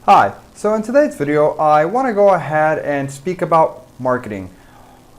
Hi, so in today's video I want to go ahead and speak about marketing.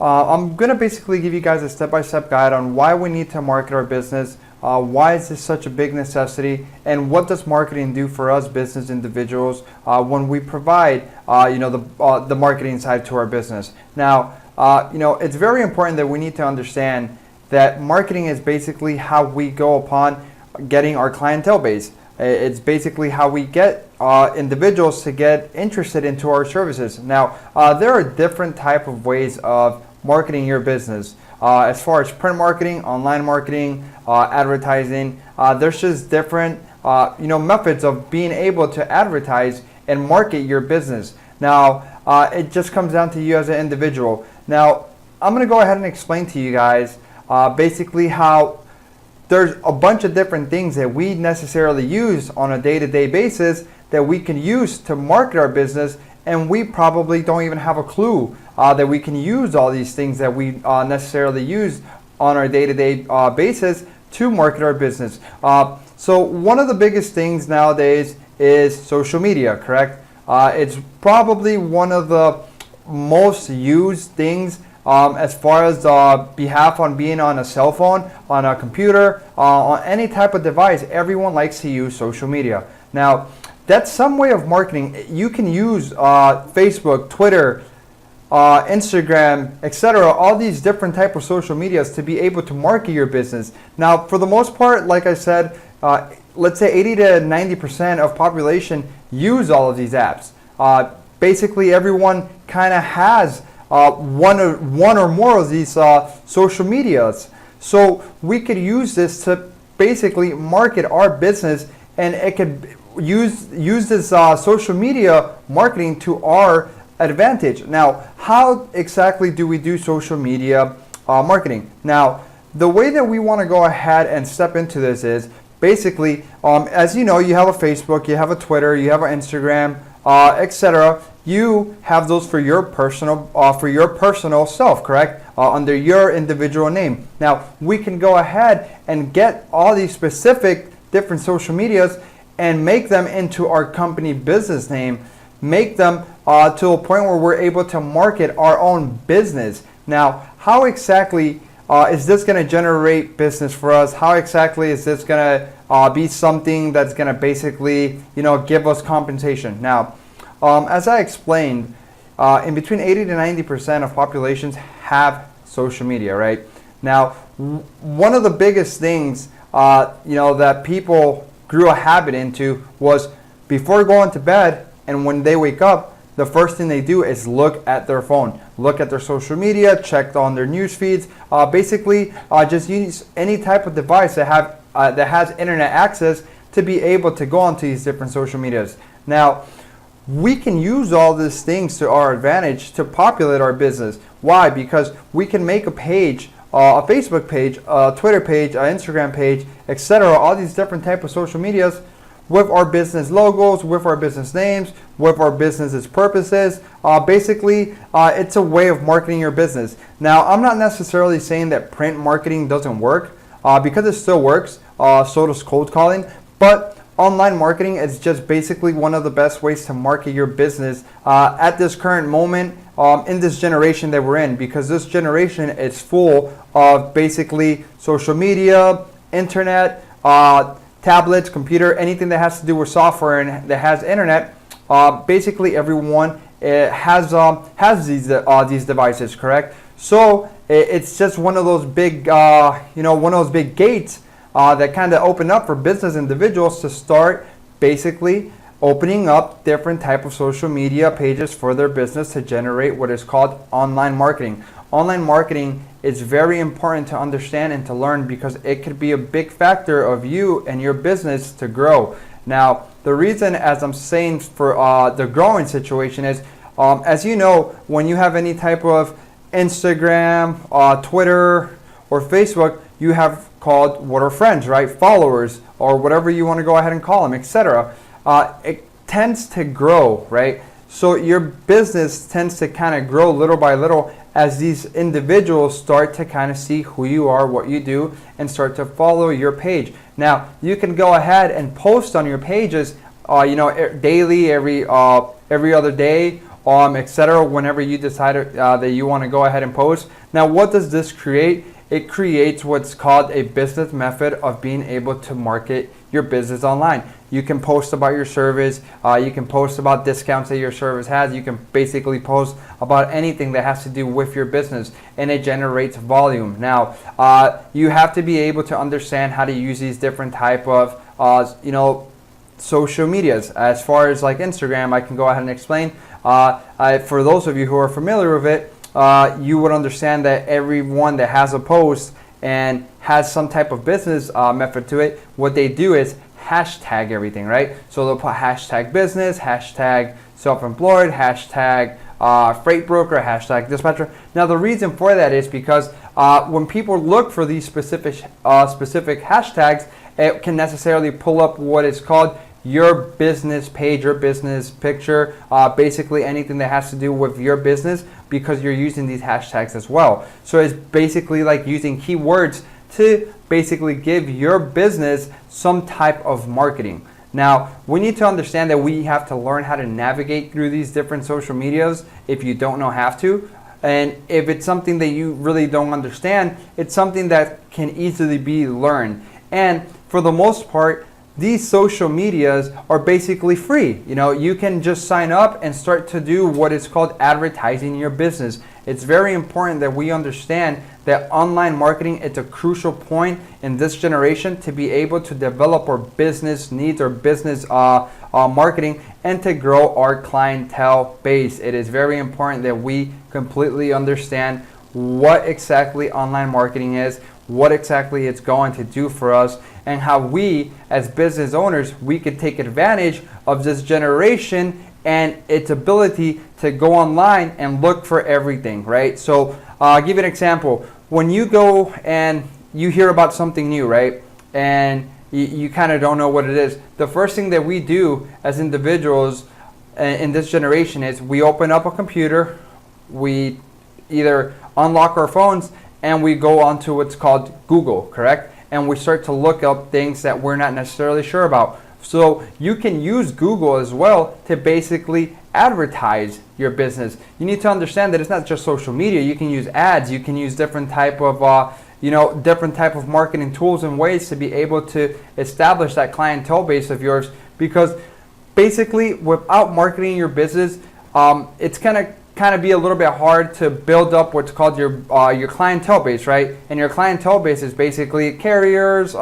I'm going to basically give you guys a step-by-step guide on why we need to market our business, why is this such a big necessity, and what does marketing do for us business individuals when we provide the marketing side to our business. Now, it's very important that we need to understand that marketing is basically how we go upon getting our clientele base. It's basically how we get individuals to get interested into our services. Now, there are different type of ways of marketing your business. As far as print marketing, online marketing, advertising, there's just different methods of being able to advertise and market your business. Now, it just comes down to you as an individual. Now, I'm going to go ahead and explain to you guys basically how there's a bunch of different things that we necessarily use on a day-to-day basis that we can use to market our business, and we probably don't even have a clue that we can use all these things that we necessarily use on our day-to-day basis to market our business. So one of the biggest things nowadays is social media, correct? It's probably one of the most used things as far as behalf on being on a cell phone, on a computer, on any type of device. Everyone likes to use social media. Now, that's some way of marketing. You can use Facebook, Twitter, Instagram, etc. All these different type of social medias to be able to market your business. Now, for the most part, like I said, let's say 80 to 90% of population use all of these apps. Basically, everyone kind of has one or more of these social medias. So we could use this to basically market our business, and it could use this social media marketing to our advantage. Now, how exactly do we do social media marketing? Now, the way that we want to go ahead and step into this is basically, as you know, you have a Facebook, you have a Twitter, you have an Instagram, etc. You have those for your personal self, correct? Under your individual name. Now, we can go ahead and get all these specific different social medias and make them into our company business name, make them to a point where we're able to market our own business. Now, how exactly is this going to generate business for us? How exactly is this going to be something that's going to basically, give us compensation? Now, as I explained, in between 80 to 90% of populations have social media, right? Now, one of the biggest things, that people grew a habit into was before going to bed and when they wake up, the first thing they do is look at their phone, look at their social media, check on their news feeds, basically just use any type of device that has internet access to be able to go onto these different social medias. Now, we can use all these things to our advantage to populate our business. Why? Because we can make a page, a Facebook page, a Twitter page, an Instagram page, etc. All these different type of social medias with our business logos, with our business names, with our business's purposes. Basically, it's a way of marketing your business. Now, I'm not necessarily saying that print marketing doesn't work, because it still works. So does cold calling, but online marketing is just basically one of the best ways to market your business at this current moment in this generation that we're in, because this generation is full of basically social media, internet, tablets, computer, anything that has to do with software and that has internet. Basically, everyone has these devices, correct? So it's just one of those big, one of those big gates that kind of open up for business individuals to start basically opening up different type of social media pages for their business to generate what is called online marketing. Online marketing is very important to understand and to learn because it could be a big factor of you and your business to grow. Now, the reason, as I'm saying, for the growing situation is, as you know, when you have any type of Instagram, Twitter, or Facebook, you have called what are friends, right? Followers, or whatever you want to go ahead and call them, etc. It tends to grow, right? So your business tends to kind of grow little by little as these individuals start to kind of see who you are, what you do, and start to follow your page. Now, you can go ahead and post on your pages daily, every other day, etc. Whenever you decide that you want to go ahead and post. Now, what does this create? It creates what's called a business method of being able to market your business online. You can post about your service. You can post about discounts that your service has. You can basically post about anything that has to do with your business, and it generates volume. Now, you have to be able to understand how to use these different type of, social medias. As far as like Instagram, I can go ahead and explain. For those of you who are familiar with it, you would understand that everyone that has a post and has some type of business method to it, what they do is hashtag everything, right? So they'll put hashtag business, hashtag self-employed, hashtag freight broker, hashtag dispatcher. Now the reason for that is because when people look for these specific hashtags, it can necessarily pull up what is called your business page, your business picture, basically anything that has to do with your business, because you're using these hashtags as well. So it's basically like using keywords to basically give your business some type of marketing. Now, we need to understand that we have to learn how to navigate through these different social medias if you don't know how to. And if it's something that you really don't understand, it's something that can easily be learned. And for the most part, these social medias are basically free. You can just sign up and start to do what is called advertising your business. It's very important that we understand that online marketing is a crucial point in this generation to be able to develop our business needs, or business marketing, and to grow our clientele base. It is very important that we completely understand what exactly online marketing is, what exactly it's going to do for us, and how we as business owners, we could take advantage of this generation and its ability to go online and look for everything, right? So I'll give you an example. When you go and you hear about something new, right, and you kind of don't know what it is, the first thing that we do as individuals in this generation is we open up a computer, we either unlock our phones, and we go onto what's called Google, correct? And we start to look up things that we're not necessarily sure about. So you can use Google as well to basically advertise your business. You need to understand that it's not just social media. You can use ads. You can use different type of marketing tools and ways to be able to establish that clientele base of yours. Because basically, without marketing your business, it's gonna kind of be a little bit hard to build up what's called your clientele base, right? And your clientele base is basically carriers,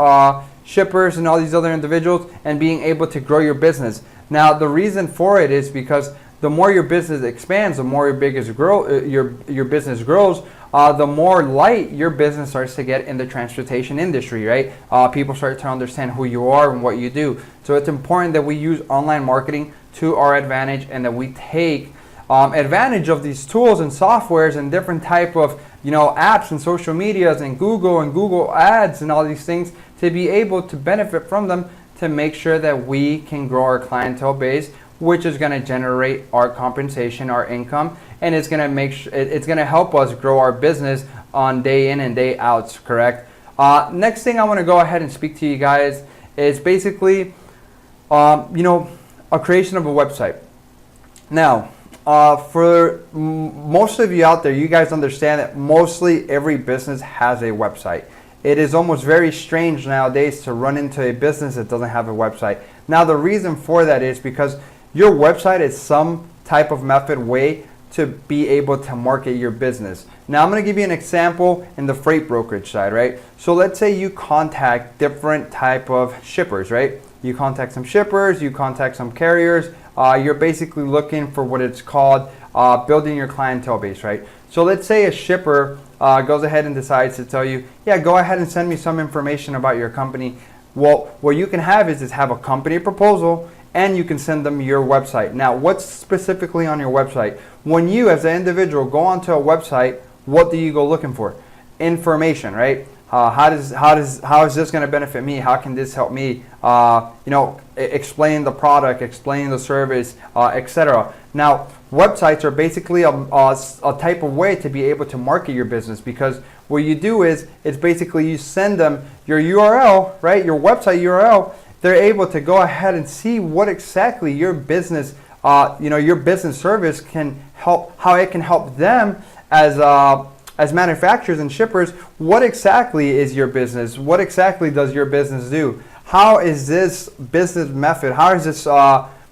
shippers, and all these other individuals, and being able to grow your business. Now, the reason for it is because the more your business expands, the more your business grows, the more light your business starts to get in the transportation industry, right? People start to understand who you are and what you do. So it's important that we use online marketing to our advantage, and that we take advantage of these tools and softwares and different type of apps and social medias and Google ads and all these things, to be able to benefit from them, to make sure that we can grow our clientele base, which is going to generate our compensation, our income, and it's going to it's going to help us grow our business on day in and day out, correct? Next thing I want to go ahead and speak to you guys is basically a creation of a website. Now, for most of you out there, you guys understand that mostly every business has a website. It is almost very strange nowadays to run into a business that doesn't have a website. Now, the reason for that is because your website is some type of way to be able to market your business. Now, I'm going to give you an example in the freight brokerage side, right? So let's say you contact different type of shippers, right? You contact some shippers, you contact some carriers. You're basically looking for what it's called building your clientele base, right? So let's say a shipper goes ahead and decides to tell you, yeah, go ahead and send me some information about your company. Well, what you can have is have a company proposal, and you can send them your website. Now, what's specifically on your website? When you as an individual go onto a website, what do you go looking for? Information, right? How is this going to benefit me? How can this help me? Explain the product, explain the service, etc. Now, websites are basically a type of way to be able to market your business, because what you do is it's basically you send them your URL, right? Your website URL, they're able to go ahead and see what exactly your business, your business service can help, how it can help them as manufacturers and shippers. What exactly is your business? What exactly does your business do? How is this business method, how is this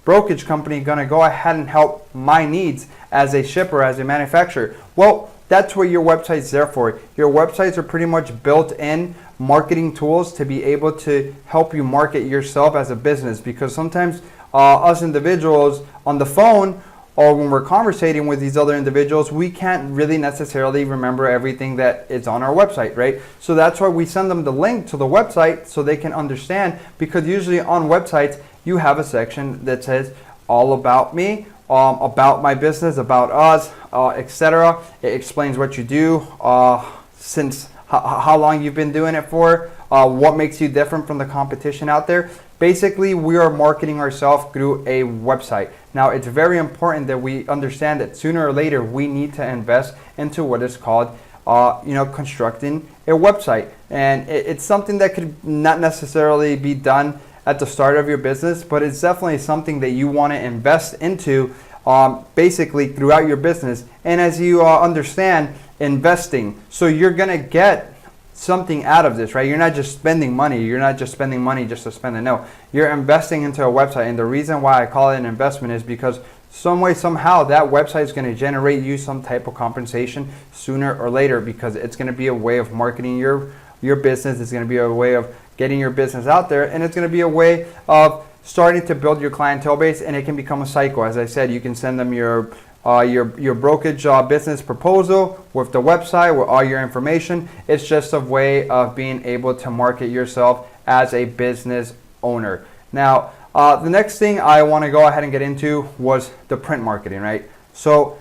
brokerage company going to go ahead and help my needs as a shipper, as a manufacturer? Well, that's what your website's there for. Your websites are pretty much built-in marketing tools to be able to help you market yourself as a business, because sometimes us individuals on the phone or when we're conversating with these other individuals, we can't really necessarily remember everything that is on our website, right? So that's why we send them the link to the website so they can understand, because usually on websites you have a section that says all about me, about my business, about us, etc. It explains what you do, since how long you've been doing it for, what makes you different from the competition out there. Basically, we are marketing ourselves through a website. Now, it's very important that we understand that sooner or later we need to invest into what is called constructing a website. And it's something that could not necessarily be done at the start of your business, but it's definitely something that you want to invest into basically throughout your business. And as you understand investing, so you're going to get something out of this, right? You're not just spending money. You're not just spending money just to spend it. No, you're investing into a website. And the reason why I call it an investment is because some way, somehow, that website is going to generate you some type of compensation sooner or later, because it's going to be a way of marketing your business. It's going to be a way of getting your business out there, and it's going to be a way of starting to build your clientele base, and it can become a cycle. As I said, you can send them your brokerage business proposal with the website, with all your information. It's just a way of being able to market yourself as a business owner. Now, the next thing I want to go ahead and get into was the print marketing, right? So,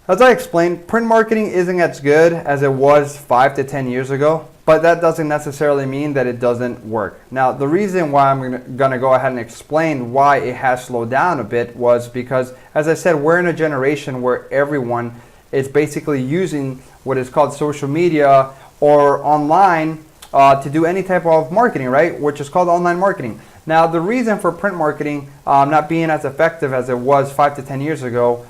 as I explained, print marketing isn't as good as it was 5 to 10 years ago, but that doesn't necessarily mean that it doesn't work. Now, the reason why I'm going to go ahead and explain why it has slowed down a bit was because, as I said, we're in a generation where everyone is basically using what is called social media or online to do any type of marketing, right? Which is called online marketing. Now, the reason for print marketing not being as effective as it was 5 to 10 years ago,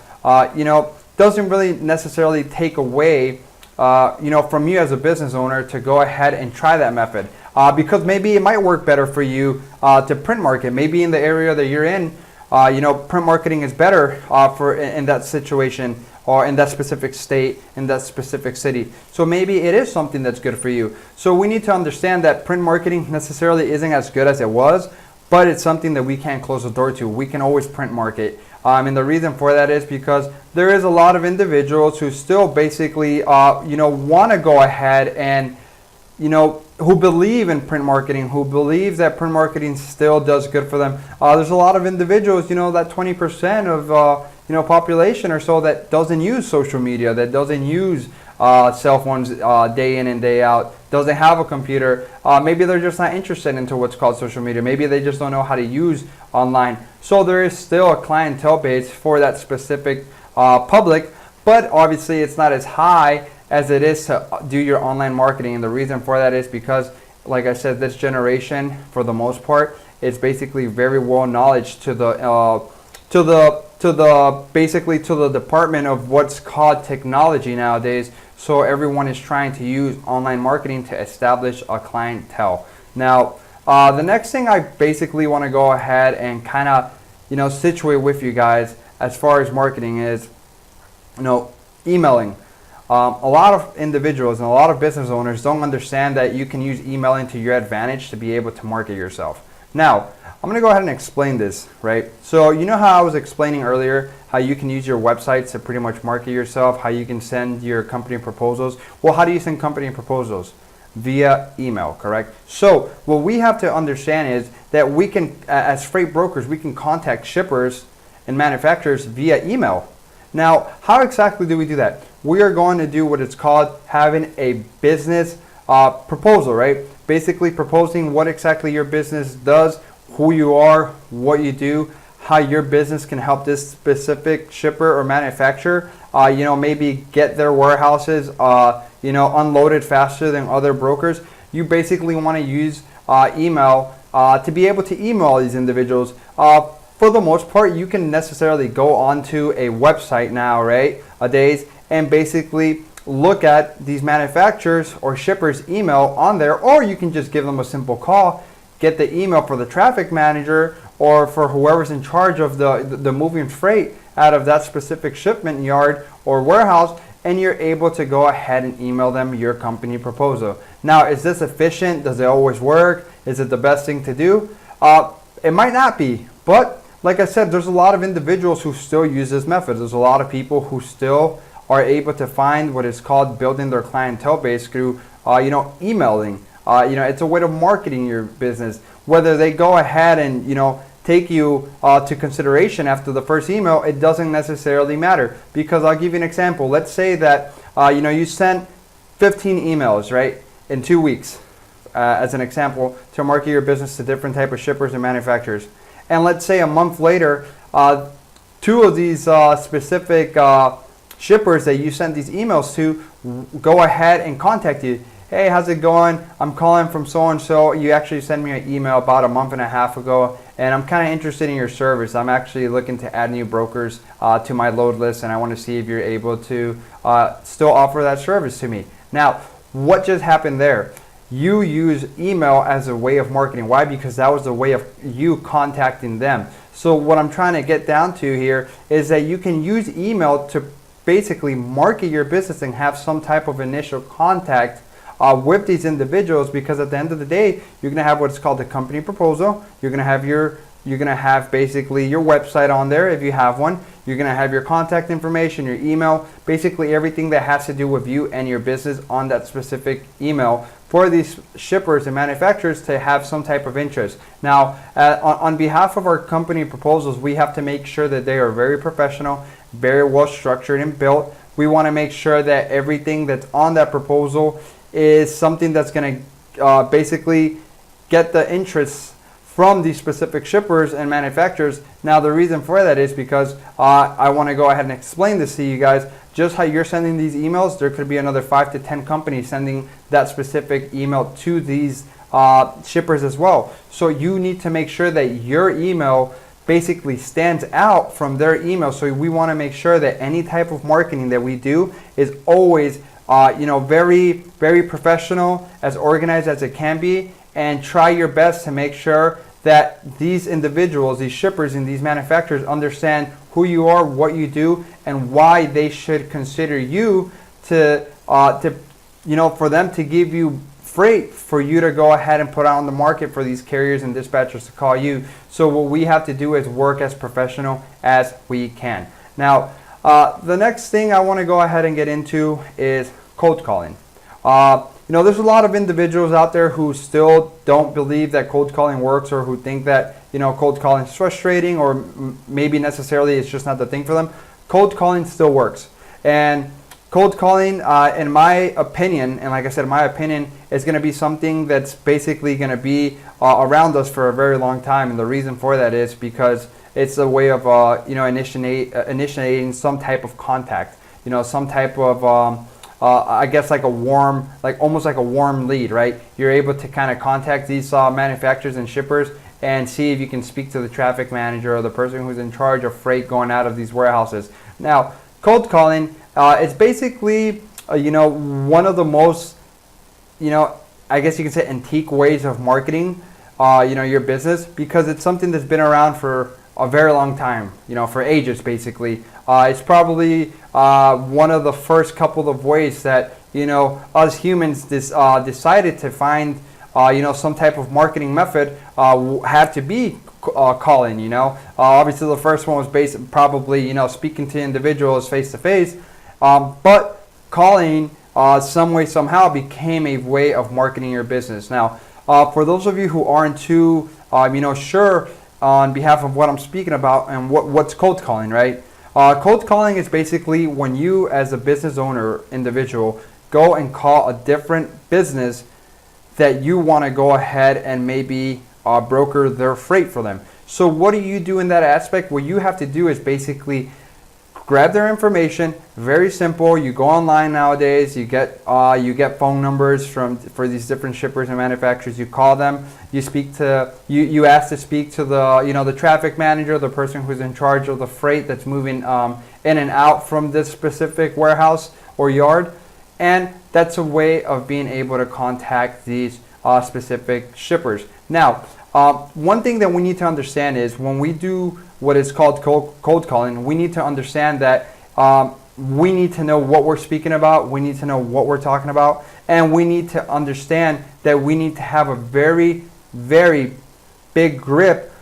doesn't really necessarily take away from you as a business owner to go ahead and try that method, because maybe it might work better for you to print market. Maybe in the area that you're in, print marketing is better in that situation, or in that specific state, in that specific city. So maybe it is something that's good for you. So we need to understand that print marketing necessarily isn't as good as it was, but it's something that we can't close the door to. We can always print market. And the reason for that is because there is a lot of individuals who still basically, want to go ahead and, who believe in print marketing, who believe that print marketing still does good for them. There's a lot of individuals, that 20% of, population or so that doesn't use social media, that doesn't use cell phones day in and day out, doesn't have a computer. Maybe they're just not interested into what's called social media. Maybe they just don't know how to use online. So there is still a clientele base for that specific public, but obviously it's not as high as it is to do your online marketing. And the reason for that is because, like I said, this generation, for the most part, is basically very well knowledge to the department of what's called technology nowadays. So everyone is trying to use online marketing to establish a clientele. Now, the next thing I basically want to go ahead and kind of, situate with you guys as far as marketing is, emailing. A lot of individuals and a lot of business owners don't understand that you can use emailing to your advantage to be able to market yourself. Now, I'm going to go ahead and explain this, right? So you know how I was explaining earlier how you can use your websites to pretty much market yourself, how you can send your company proposals? Well, how do you send company proposals? Via email, correct? So what we have to understand is that we can, as freight brokers, we can contact shippers and manufacturers via email. Now, how exactly do we do that? We are going to do what it's called having a business proposal, right? Basically proposing what exactly your business does, who you are, what you do, how your business can help this specific shipper or manufacturer, maybe get their warehouses, unloaded faster than other brokers. You basically want to use email to be able to email these individuals. For the most part, you can necessarily go onto a website now, right, nowadays, and basically look at these manufacturers or shippers' email on there, or you can just give them a simple call, get the email for the traffic manager or for whoever's in charge of the moving freight out of that specific shipment yard or warehouse, and you're able to go ahead and email them your company proposal. Now, is this efficient? Does it always work? Is it the best thing to do? It might not be, but like I said, there's a lot of individuals who still use this method. There's a lot of people who still are able to find what is called building their clientele base through, emailing. It's a way of marketing your business. Whether they go ahead and, take you to consideration after the first email, it doesn't necessarily matter. Because I'll give you an example. Let's say that, you sent 15 emails, right, in 2 weeks, as an example, to market your business to different type of shippers and manufacturers. And let's say a month later, 2 of these specific shippers that you sent these emails to go ahead and contact you. Hey, how's it going? I'm calling from so-and-so. You actually sent me an email about a month and a half ago, and I'm kind of interested in your service. I'm actually looking to add new brokers to my load list, and I want to see if you're able to still offer that service to me. Now, what just happened there? You use email as a way of marketing. Why? Because that was the way of you contacting them. So what I'm trying to get down to here is that you can use email to basically market your business and have some type of initial contact with these individuals, because at the end of the day, you're gonna have what's called a company proposal. You're gonna have basically your website on there if you have one. You're gonna have your contact information, your email, basically everything that has to do with you and your business on that specific email for these shippers and manufacturers to have some type of interest. Now, on behalf of our company proposals, we have to make sure that they are very professional, very well structured and built. We want to make sure that everything that's on that proposal is something that's going to basically get the interest from these specific shippers and manufacturers. Now, the reason for that is because I want to go ahead and explain this to you guys. Just how you're sending these emails, there could be another 5 to 10 companies sending that specific email to these shippers as well. So you need to make sure that your email basically stands out from their email. So we want to make sure that any type of marketing that we do is always very, very professional, as organized as it can be, and try your best to make sure that these individuals, these shippers and these manufacturers understand who you are, what you do, and why they should consider you to for them to give you freight for you to go ahead and put out on the market for these carriers and dispatchers to call you. So what we have to do is work as professional as we can. Now, the next thing I want to go ahead and get into is cold calling. There's a lot of individuals out there who still don't believe that cold calling works, or who think that cold calling is frustrating, or maybe necessarily it's just not the thing for them. Cold calling still works, and cold calling, in my opinion, and like I said, my opinion, is going to be something that's basically going to be around us for a very long time. And the reason for that is because it's a way of initiating some type of contact, some type of I guess like almost like a warm lead, right? You're able to kind of contact these manufacturers and shippers and see if you can speak to the traffic manager or the person who's in charge of freight going out of these warehouses. Now, cold calling, it's basically one of the most I guess you can say antique ways of marketing your business, because it's something that's been around for a very long time, for ages basically. It's probably one of the first couple of ways that us humans decided to find some type of marketing method had to be calling. Obviously the first one was based probably speaking to individuals face to face, but calling some way somehow became a way of marketing your business. Now, for those of you who aren't too sure on behalf of what I'm speaking about and what's cold calling, right? Cold calling is basically when you, as a business owner individual, go and call a different business that you want to go ahead and maybe broker their freight for them. So what do you do in that aspect? What you have to do is basically grab their information. Very simple. You go online nowadays. You get phone numbers for these different shippers and manufacturers. You call them. You speak to you ask to speak to the traffic manager, the person who's in charge of the freight that's moving in and out from this specific warehouse or yard, and that's a way of being able to contact these specific shippers. Now, one thing that we need to understand is when we do what is called cold calling, we need to understand that we need to know what we're speaking about, we need to know what we're talking about, and we need to understand that we need to have a very, very big grip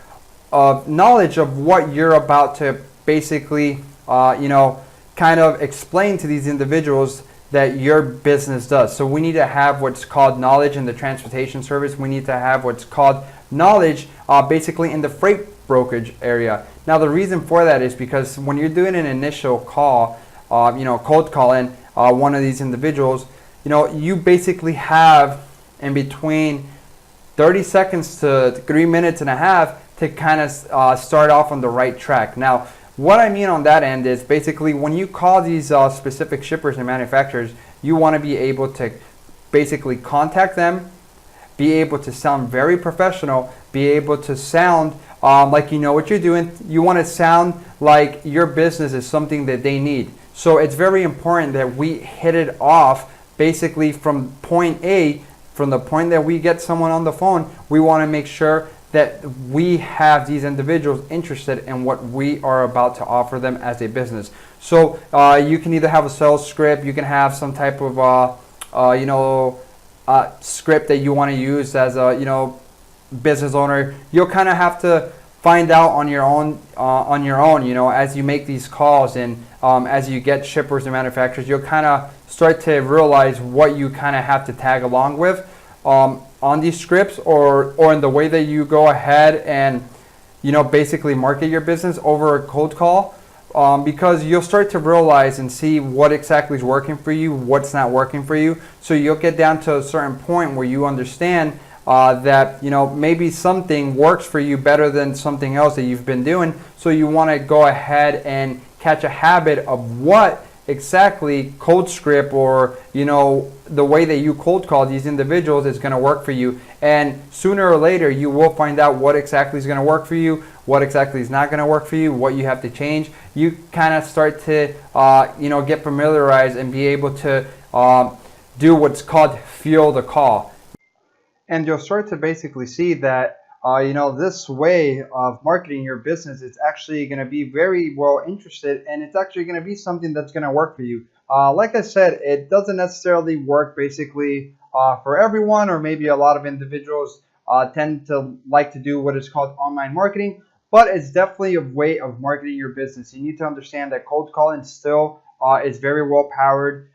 of knowledge of what you're about to basically, kind of explain to these individuals that your business does. So we need to have what's called knowledge in the transportation service. We need to have what's called knowledge basically in the freight brokerage area. Now the reason for that is because when you're doing an initial call, cold calling one of these individuals, you basically have in between 30 seconds to 3 minutes and a half to kind of start off on the right track. Now, what I mean on that end is basically when you call these specific shippers and manufacturers, you want to be able to basically contact them, be able to sound very professional, be able to sound like you know what you're doing. You want to sound like your business is something that they need. So it's very important that we hit it off basically from point A, from the point that we get someone on the phone. We want to make sure that we have these individuals interested in what we are about to offer them as a business. So you can either have a sales script, you can have some type of script that you want to use as a business owner. You'll kind of have to find out on your own as you make these calls, and as you get shippers and manufacturers, you'll kind of start to realize what you kind of have to tag along with on these scripts, or in the way that you go ahead and basically market your business over a cold call, because you'll start to realize and see what exactly is working for you, what's not working for you. So you'll get down to a certain point where you understand that maybe something works for you better than something else that you've been doing. So you want to go ahead and catch a habit of what exactly cold script or the way that you cold call these individuals is going to work for you. And sooner or later you will find out what exactly is going to work for you, what exactly is not going to work for you, what you have to change. You kind of start to get familiarized and be able to do what's called feel the call. And you'll start to basically see that this way of marketing your business is actually going to be very well interested, and it's actually going to be something that's going to work for you. Like I said, it doesn't necessarily work basically for everyone, or maybe a lot of individuals tend to like to do what is called online marketing, but it's definitely a way of marketing your business. You need to understand that cold calling still is very well powered.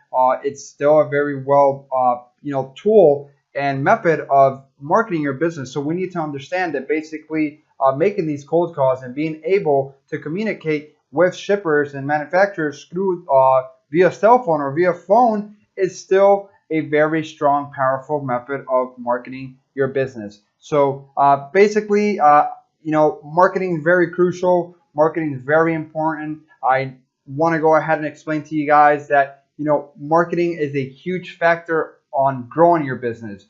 It's still a very well tool and method of marketing your business. So we need to understand that basically making these cold calls and being able to communicate with shippers and manufacturers through via cell phone or via phone is still a very strong, powerful method of marketing your business. So basically, marketing is very crucial. Marketing is very important. I want to go ahead and explain to you guys that marketing is a huge factor on growing your business.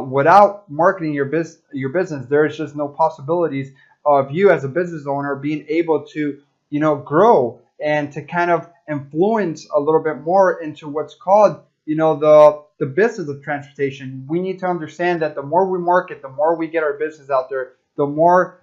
Without marketing your business, there's just no possibilities of you as a business owner being able to grow and to kind of influence a little bit more into what's called the business of transportation. We need to understand that the more we market, the more we get our business out there, the more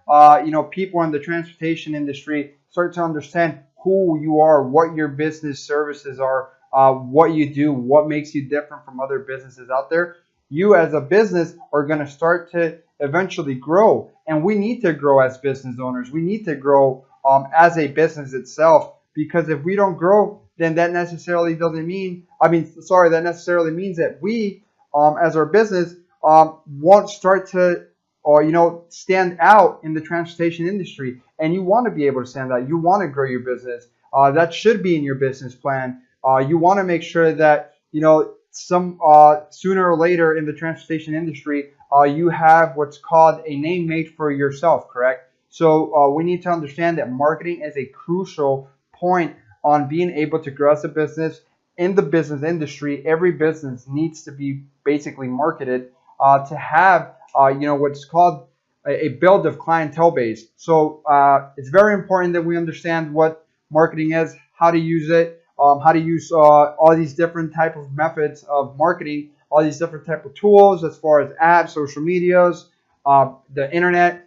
people in the transportation industry start to understand who you are, what your business services are, what you do, what makes you different from other businesses out there. You as a business are going to start to eventually grow, and we need to grow as business owners. We need to grow as a business itself, because if we don't grow, then that necessarily means that we as our business won't start to stand out in the transportation industry. And you want to be able to stand out. You want to grow your business. That should be in your business plan. You want to make sure that some sooner or later in the transportation industry, you have what's called a name made for yourself, correct? So we need to understand that marketing is a crucial point on being able to grow as a business. In the business industry, every business needs to be basically marketed to have what's called a build of clientele base. So it's very important that we understand what marketing is, how to use it, how to use all these different type of methods of marketing, all these different type of tools as far as apps, social medias, the internet,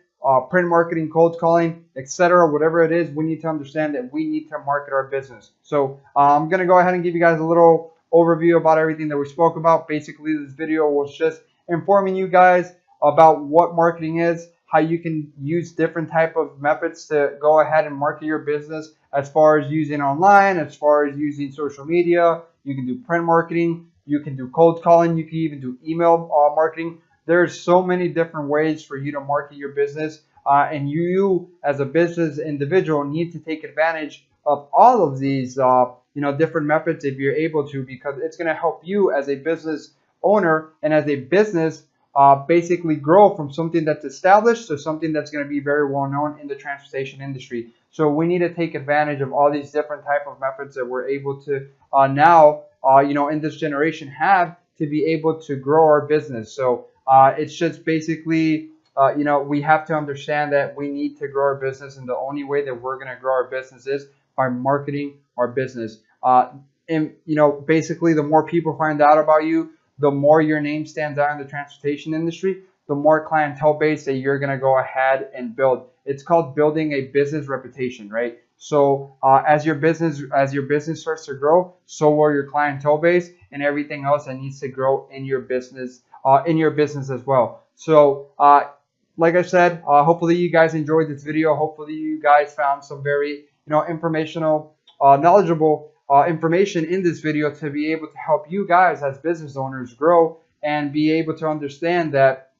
print marketing, cold calling, etc. Whatever it is, we need to understand that we need to market our business. So I'm going to go ahead and give you guys a little overview about everything that we spoke about. Basically, this video was just informing you guys about what marketing is, how you can use different type of methods to go ahead and market your business, as far as using online, as far as using social media. You can do print marketing, you can do cold calling, you can even do email marketing. There's so many different ways for you to market your business, and you as a business individual need to take advantage of all of these different methods if you're able to, because it's going to help you as a business owner and as a business basically grow from something that's established to something that's going to be very well known in the transportation industry. So we need to take advantage of all these different type of methods that we're able to now in this generation have to be able to grow our business. So it's just basically we have to understand that we need to grow our business, and the only way that we're going to grow our business is by marketing our business. And basically, the more people find out about you, the more your name stands out in the transportation industry, the more clientele base that you're going to go ahead and build. It's called building a business reputation, right? So as your business starts to grow, so will your clientele base and everything else that needs to grow in your business as well. So like I said, hopefully you guys enjoyed this video. Hopefully you guys found some very informational, knowledgeable information in this video to be able to help you guys as business owners grow and be able to understand that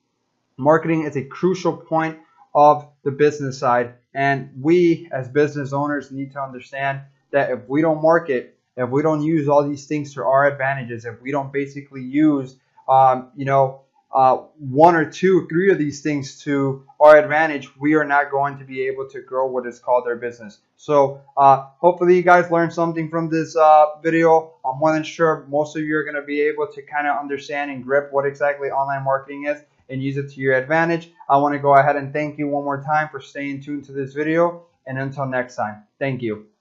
marketing is a crucial point of the business side. And we as business owners need to understand that if we don't market, if we don't use all these things to our advantages, if we don't basically use one or two or three of these things to our advantage, we are not going to be able to grow what is called our business. So hopefully you guys learned something from this video. I'm more than sure most of you are going to be able to kind of understand and grip what exactly online marketing is and use it to your advantage. I want to go ahead and thank you one more time for staying tuned to this video, and until next time, thank you.